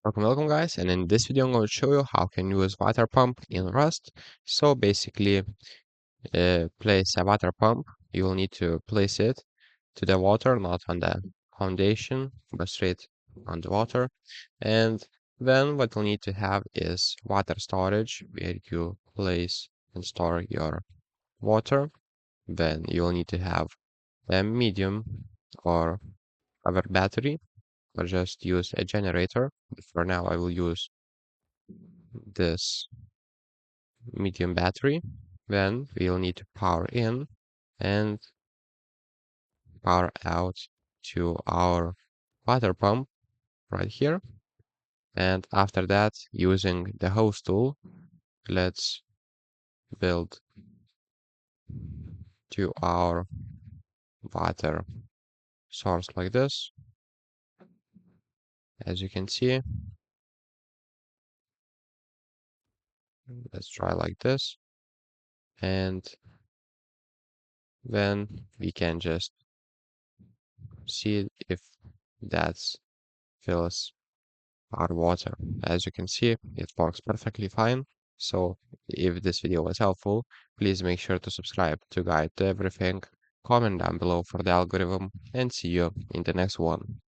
Welcome guys, and in this video I'm going to show you how can you use water pump in Rust. So basically, place a water pump. You will need to place it to the water, not on the foundation, but straight on the water. And then what you'll need to have is water storage, where you place and store your water. Then you'll need to have a medium or other battery, or just use a generator. For now, I will use this medium battery. Then we'll need to power in and power out to our water pump right here. And after that, using the hose tool, let's build to our water source like this. As you can see, let's try like this. And then we can just see if that's fills our water. As you can see, it works perfectly fine. So if this video was helpful, please make sure to subscribe to guide everything, comment down below for the algorithm, and see you in the next one.